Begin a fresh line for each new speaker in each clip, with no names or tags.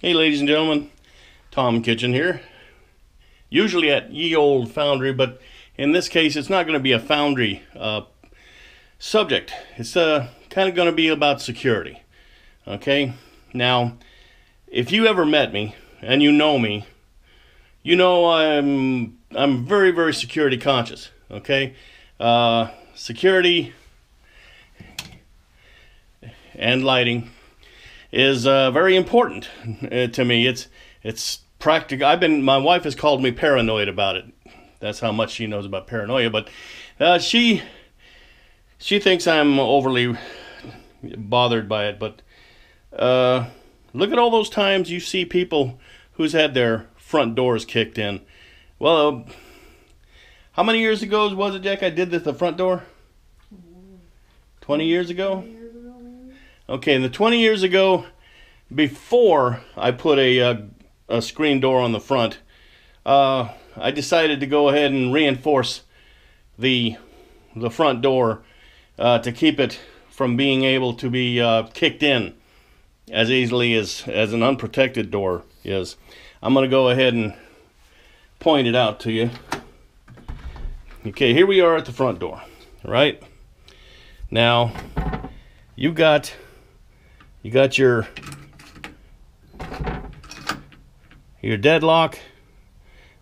Hey ladies and gentlemen, Tom Kitchen here. Usually at Ye Old Foundry, but in this case it's not going to be a foundry subject. It's kind of going to be about security. Okay? Now, if you ever met me and you know me, you know I'm very, very security conscious. Okay? Security and lighting is very important to me. It's practical. My wife has called me paranoid about it. That's how much she knows about paranoia. But she thinks I'm overly bothered by it. But look at all those times you see people who's had their front doors kicked in. Well, how many years ago was it, Jack? I did the front door. 20 years ago. Okay, and the 20 years ago, before I put a screen door on the front, I decided to go ahead and reinforce the front door to keep it from being able to be kicked in as easily as an unprotected door is. I'm going to go ahead and point it out to you. Okay, here we are at the front door, right? Now, you got your deadlock,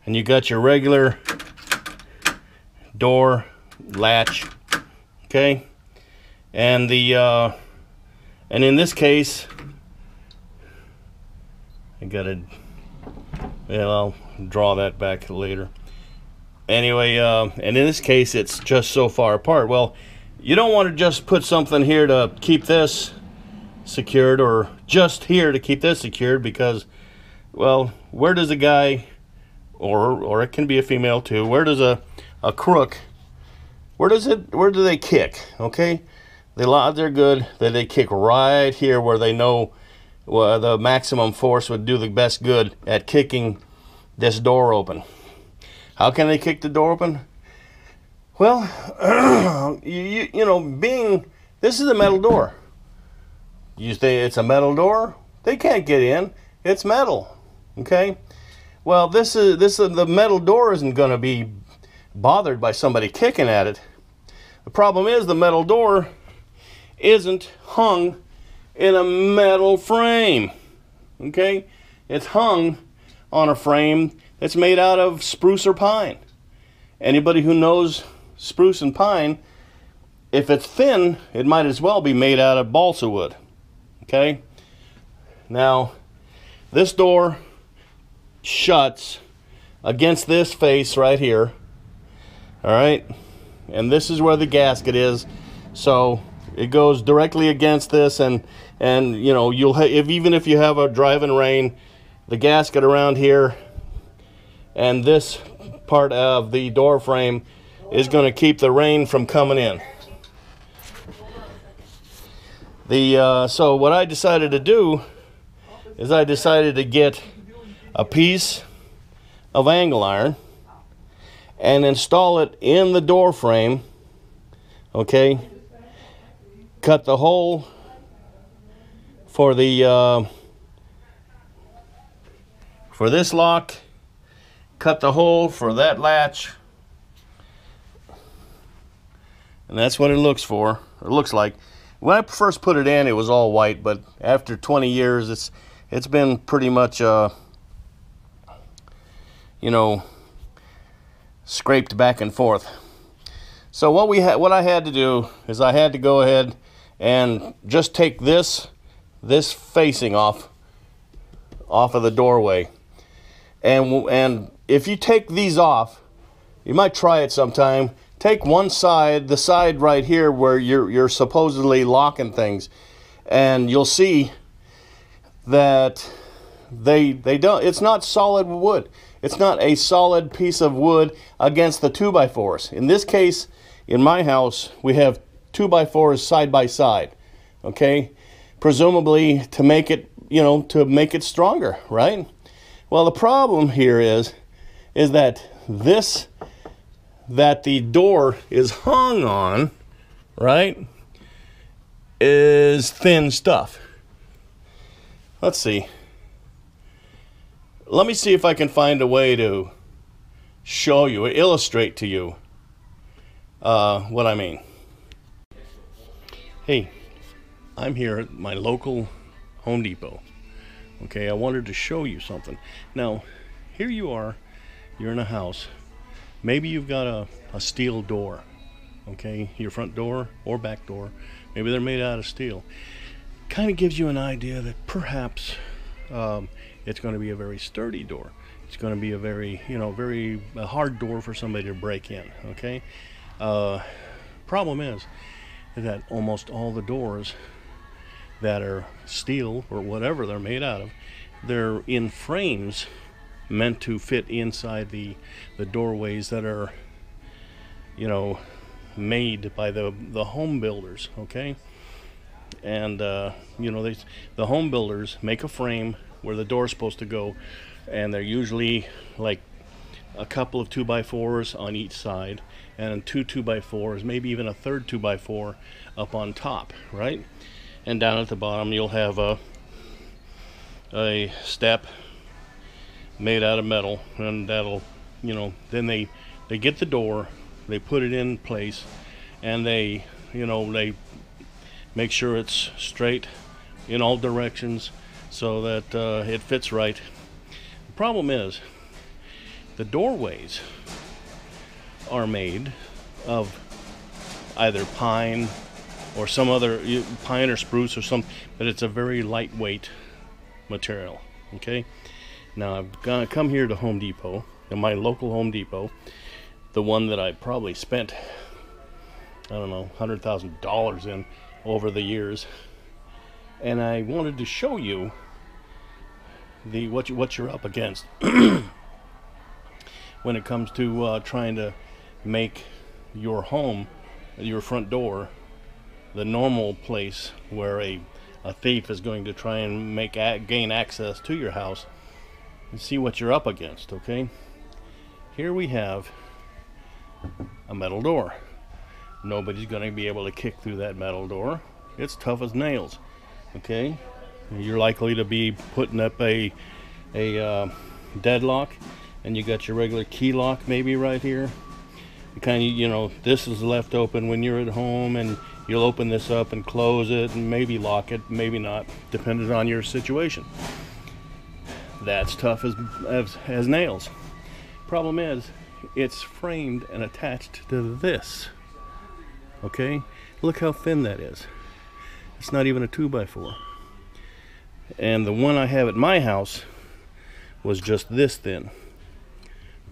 and you got your regular door latch, okay? And and in this case, I'll draw that back later. Anyway, and in this case, it's just so far apart. Well, you don't want to just put something here to keep this secured, or just here to keep this secured, because, well, where does a guy, or it can be a female too, where does a crook, where do they kick? Okay, the odds are good that they kick right here where they know the maximum force would do the best good at kicking this door open. How can they kick the door open? Well, you know, this is a metal door. You say it's a metal door? They can't get in. It's metal. Okay? Well, the metal door isn't going to be bothered by somebody kicking at it. The problem is the metal door isn't hung in a metal frame. Okay? It's hung on a frame that's made out of spruce or pine. Anybody who knows spruce and pine, if it's thin, it might as well be made out of balsa wood. Okay? Now, this door shuts against this face right here. All right? And this is where the gasket is. So it goes directly against this, and you know, even if you have a driving rain, the gasket around here and this part of the door frame is going to keep the rain from coming in. So what I decided to do is I decided to get a piece of angle iron and install it in the door frame. Okay, cut the hole for this lock, cut the hole for that latch, and that's what it looks like. When I first put it in, it was all white, but after 20 years, it's been pretty much, you know, scraped back and forth. So what I had to do is I had to go ahead and just take this facing off of the doorway, and if you take these off, you might try it sometime. Take one side, the side right here where you're supposedly locking things, and you'll see that they don't. It's not solid wood. It's not a solid piece of wood against the 2x4s. In this case, in my house, we have 2x4s side by side. Okay, presumably to make it, you know, to make it stronger, right? Well, the problem here is that that the door is hung on, right, is thin stuff. Let's see. let me see if I can find a way to show you, illustrate to you what I mean. Hey, I'm here at my local Home Depot. Okay, I wanted to show you something. Now, here you are, you're in a house. Maybe you've got a steel door, okay? Your front door or back door. Maybe they're made out of steel. Kind of gives you an idea that perhaps it's going to be a very sturdy door. It's going to be a very, very hard door for somebody to break in, okay? Problem is that almost all the doors that are steel or whatever they're made out of, they're in frames meant to fit inside the doorways that are, made by the home builders, okay? And the home builders make a frame where the door's supposed to go, and they're usually like a couple of 2x4s on each side, and two 2x4s, maybe even a third 2x4 up on top, right? And down at the bottom you'll have a step made out of metal, and that'll, then they get the door, they put it in place, and they make sure it's straight in all directions so that it fits right. The problem is the doorways are made of either pine or some other pine or spruce or something, but it's a very lightweight material, okay? Now I've gonna come here to Home Depot, in my local Home Depot, the one that I probably spent, I don't know, $100,000 in over the years, and I wanted to show you what you're up against when it comes to trying to make your home, your front door, the normal place where a thief is going to try and gain access to your house, and see what you're up against, okay? Here we have a metal door. Nobody's going to be able to kick through that metal door. It's tough as nails, okay? You're likely to be putting up a deadlock, and you got your regular key lock maybe right here. This is left open when you're at home, and you'll open this up and close it and maybe lock it, maybe not, depending on your situation. That's tough as nails. Problem is, it's framed and attached to this, okay? Look how thin that is. It's not even a 2x4. And the one I have at my house was just this thin,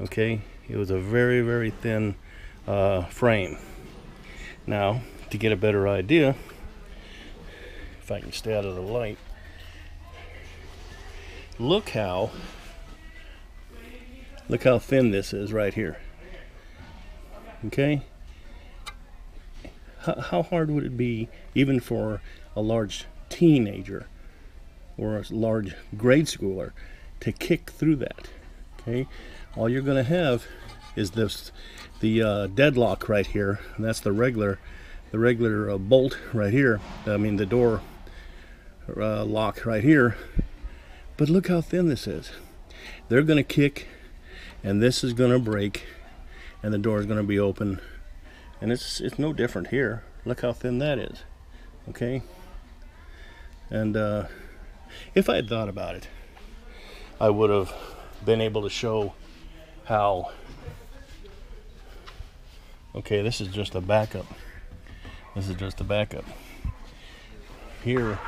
okay? It was a very, very thin frame. Now, to get a better idea, if I can stay out of the light, look how thin this is right here, okay? How hard would it be, even for a large teenager or a large grade schooler, to kick through that, okay? All you're going to have is the deadlock right here, and that's the regular bolt right here. I mean the door lock right here. But look how thin this is. They're going to kick, and this is going to break, and the door is going to be open. And it's no different here. Look how thin that is, okay? And if I had thought about it, I would have been able to show how. Okay, this is just a backup. This is just a backup. Here,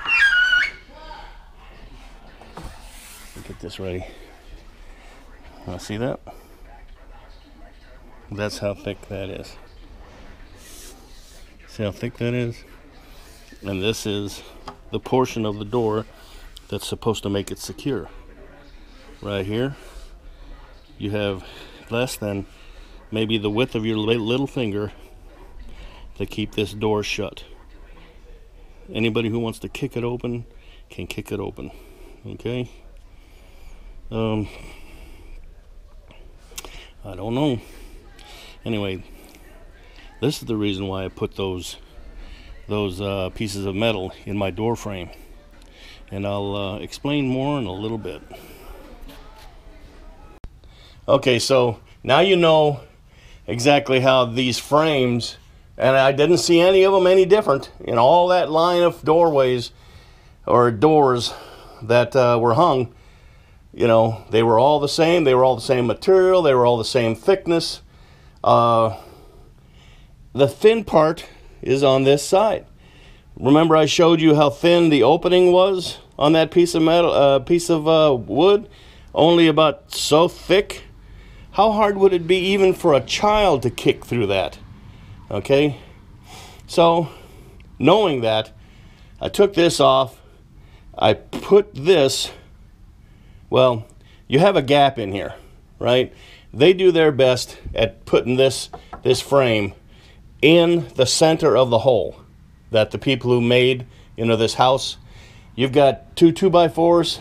get this ready. See that? That's how thick that is. See how thick that is? And this is the portion of the door that's supposed to make it secure. Right here, you have less than maybe the width of your little finger to keep this door shut. Anybody who wants to kick it open can kick it open, okay? I don't know. Anyway, this is the reason why I put those pieces of metal in my door frame, and I'll explain more in a little bit. Okay, so now you know exactly how these frames, and I didn't see any of them any different in all that line of doorways or doors that were hung. You know, they were all the same. They were all the same material. They were all the same thickness. The thin part is on this side. Remember I showed you how thin the opening was on that piece of metal, wood? Only about so thick. How hard would it be even for a child to kick through that? Okay? So, knowing that, I took this off. I put this, well, you have a gap in here, right? They do their best at putting this frame in the center of the hole that the people who made, you know, this house. You've got two 2x4s.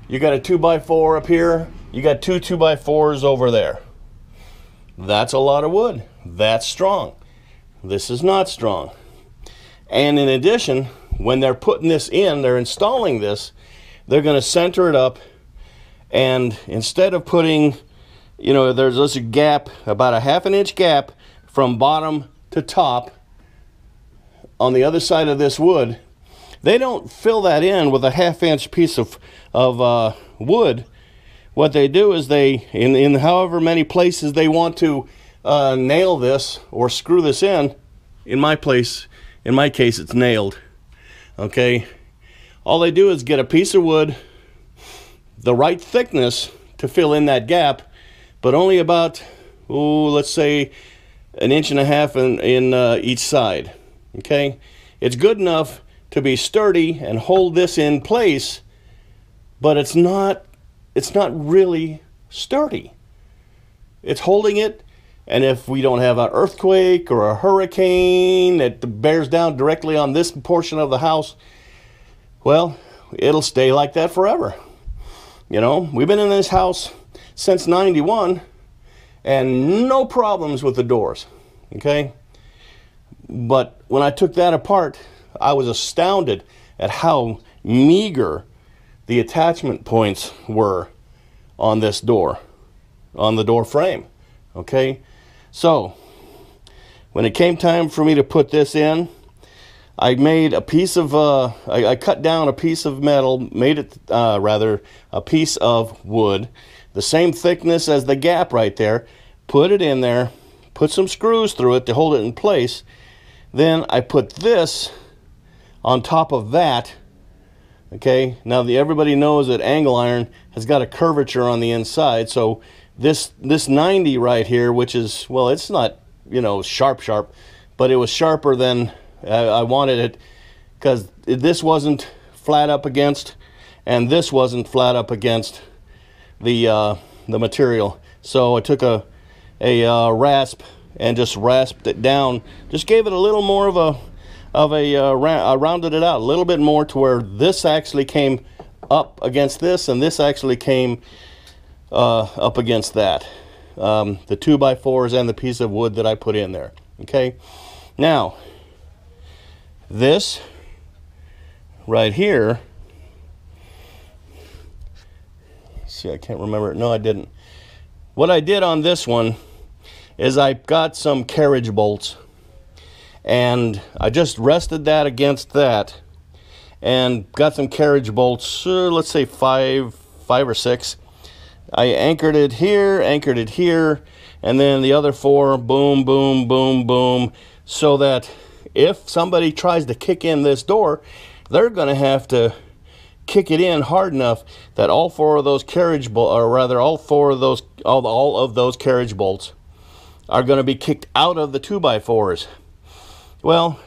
You got a 2x4 up here. You got two 2x4s over there. That's a lot of wood. That's strong. This is not strong. And in addition, when they're putting this in, they're installing this, they're going to center it up. And instead of putting, you know, there's a gap, about a 1/2 inch gap from bottom to top on the other side of this wood, they don't fill that in with a 1/2 inch piece of wood. What they do is they, in however many places they want to nail this or screw this in my case, it's nailed. Okay, all they do is get a piece of wood, the right thickness to fill in that gap, but only about, let's say 1.5 inches in each side. Okay, it's good enough to be sturdy and hold this in place, but it's not really sturdy. It's holding it, and if we don't have an earthquake or a hurricane that bears down directly on this portion of the house, well, it'll stay like that forever. You know, we've been in this house since '91 and no problems with the doors. Okay, but when I took that apart, I was astounded at how meager the attachment points were on this door, on the door frame. Okay, so when it came time for me to put this in, I made a piece of I cut down a piece of metal, made it rather a piece of wood, the same thickness as the gap right there, put it in there, put some screws through it to hold it in place. Then I put this on top of that. Okay, now everybody knows that angle iron has got a curvature on the inside, so this 90 right here, which is, well, it's not, you know, sharp, but it was sharper than I wanted it, because this wasn't flat up against, and this wasn't flat up against the material. So I took a rasp and just rasped it down, just gave it a little more of I rounded it out a little bit more to where this actually came up against this, and this actually came up against that. The 2x4s and the piece of wood that I put in there. Okay, now this right here, see, I can't remember it. No, I didn't. What I did on this one is I got some carriage bolts, and I just rested that against that and got some carriage bolts, let's say five or six. I anchored it here, and then the other 4, boom, boom, boom, boom, so that if somebody tries to kick in this door, they're going to have to kick it in hard enough that all 4 of those carriage bolts, or rather all of those carriage bolts are going to be kicked out of the 2x4s. Well,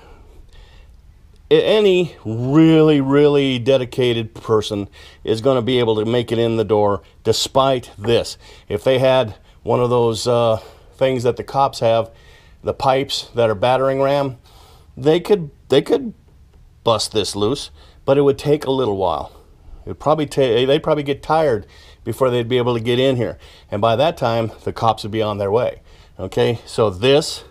any really dedicated person is going to be able to make it in the door despite this. If they had one of those things that the cops have, the pipes that are battering ram, they could bust this loose, but it would take a little while. They'd probably get tired before they'd be able to get in here, and by that time the cops would be on their way. Okay, so this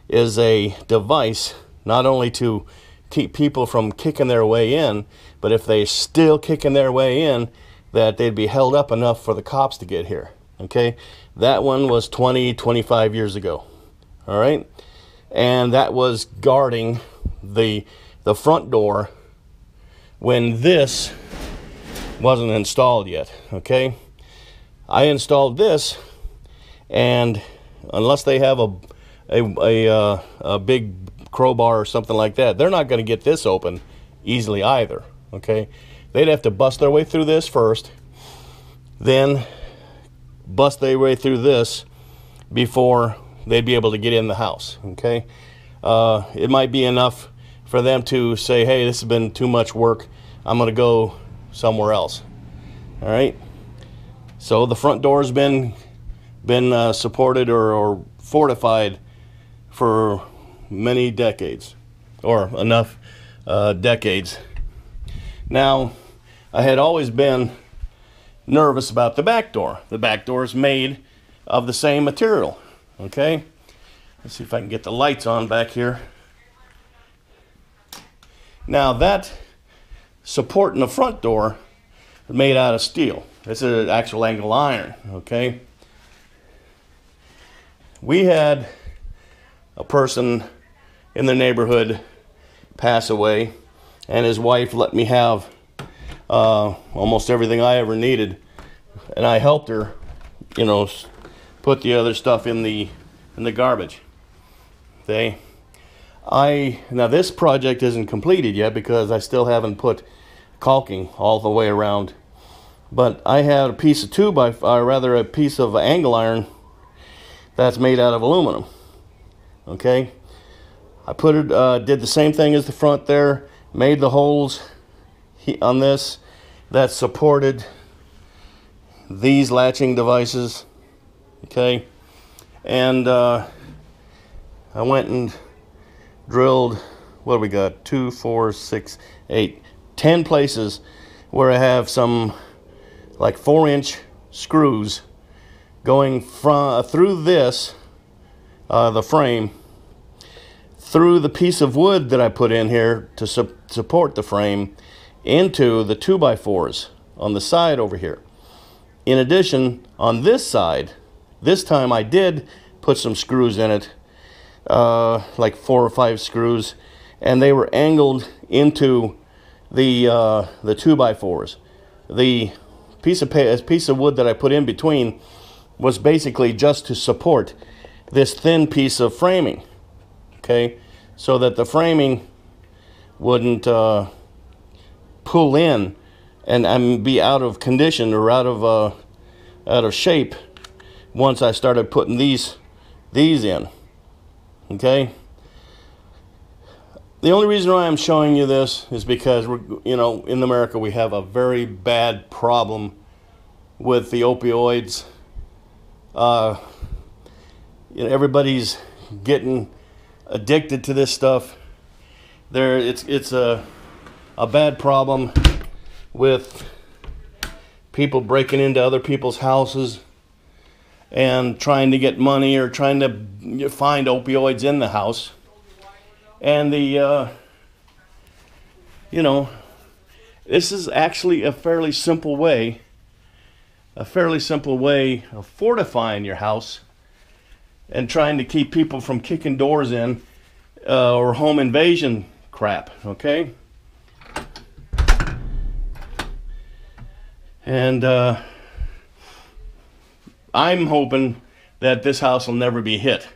is a device not only to keep people from kicking their way in, but if they still kicking their way in, that they'd be held up enough for the cops to get here. Okay, that one was 25 years ago. All right, and that was guarding the front door when this wasn't installed yet. Okay, I installed this, and unless they have a big crowbar or something like that, they're not going to get this open easily either. Okay, they'd have to bust their way through this first, then bust their way through this before they'd be able to get in the house. Okay, it might be enough for them to say, hey, this has been too much work, I'm going to go somewhere else. All right, so the front door's been supported or fortified for many decades, or enough decades. Now, I had always been nervous about the back door. The back door is made of the same material. Okay, let's see if I can get the lights on back here. Now, that support in the front door is made out of steel. This is an actual angle iron. Okay, we had a person in the neighborhood pass away, and his wife let me have almost everything I ever needed, and I helped her, you know, put the other stuff in the garbage. Okay, now this project isn't completed yet because I still haven't put caulking all the way around, but I had a piece of a piece of angle iron that's made out of aluminum. Okay, I put it, did the same thing as the front there, made the holes on this that supported these latching devices. Okay, and I went and drilled, what do we got, 2, 4, 6, 8, 10 places where I have some like 4-inch screws going through this, the frame, through the piece of wood that I put in here to support the frame, into the 2x4s on the side over here. In addition, on this side, this time I did put some screws in it, like 4 or 5 screws, and they were angled into the 2x4s. The piece of wood that I put in between was basically just to support this thin piece of framing. Okay, so that the framing wouldn't pull in and be out of condition or out of shape once I started putting these in. Okay, the only reason why I'm showing you this is because in America we have a very bad problem with the opioids. Everybody's getting addicted to this stuff. It's a bad problem with people breaking into other people's houses and trying to get money or trying to find opioids in the house. And this is actually a fairly simple way of fortifying your house and trying to keep people from kicking doors in or home invasion crap. Okay, and I'm hoping that this house will never be hit,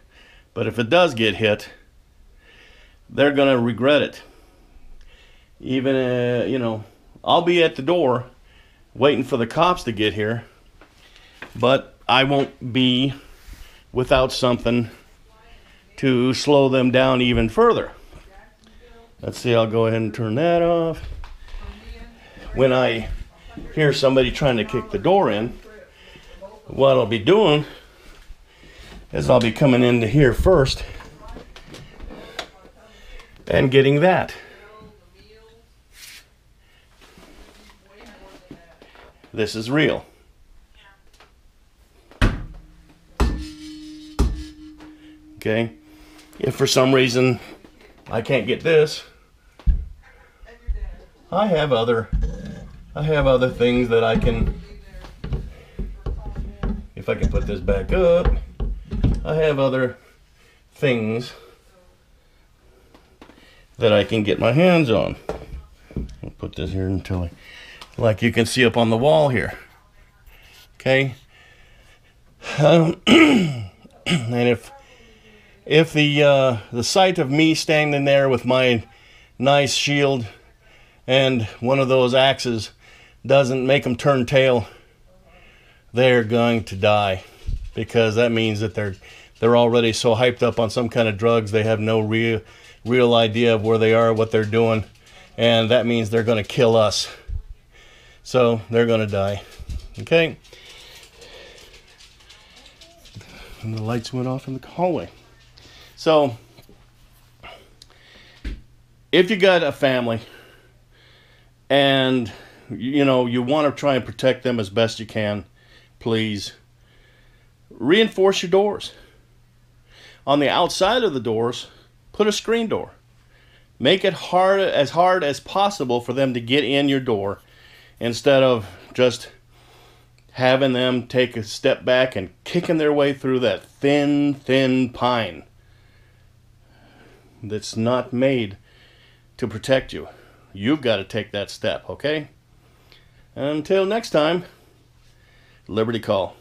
but if it does get hit, they're gonna regret it. Even I'll be at the door waiting for the cops to get here, but I won't be without something to slow them down even further. Let's see, I'll go ahead and turn that off. When I hear somebody trying to kick the door in, what I'll be doing is I'll be coming into here first and getting that. This is real. Okay, if for some reason I can't get this, I have other things that I can, if I can put this back up, I have other things that I can get my hands on. I'll put this here until like you can see up on the wall here. Okay. And if the sight of me standing there with my nice shield and one of those axes doesn't make them turn tail, they're going to die, because that means that they're already so hyped up on some kind of drugs they have no real idea of where they are, what they're doing, and that means they're going to kill us. So they're going to die. Okay. And the lights went off in the hallway. So if you got a family and you know you want to try and protect them as best you can, please reinforce your doors. On the outside of the doors, put a screen door. Make it as hard as possible for them to get in your door, instead of just having them take a step back and kicking their way through that thin pine that's not made to protect you. You've got to take that step, okay? Until next time, Liberty Call.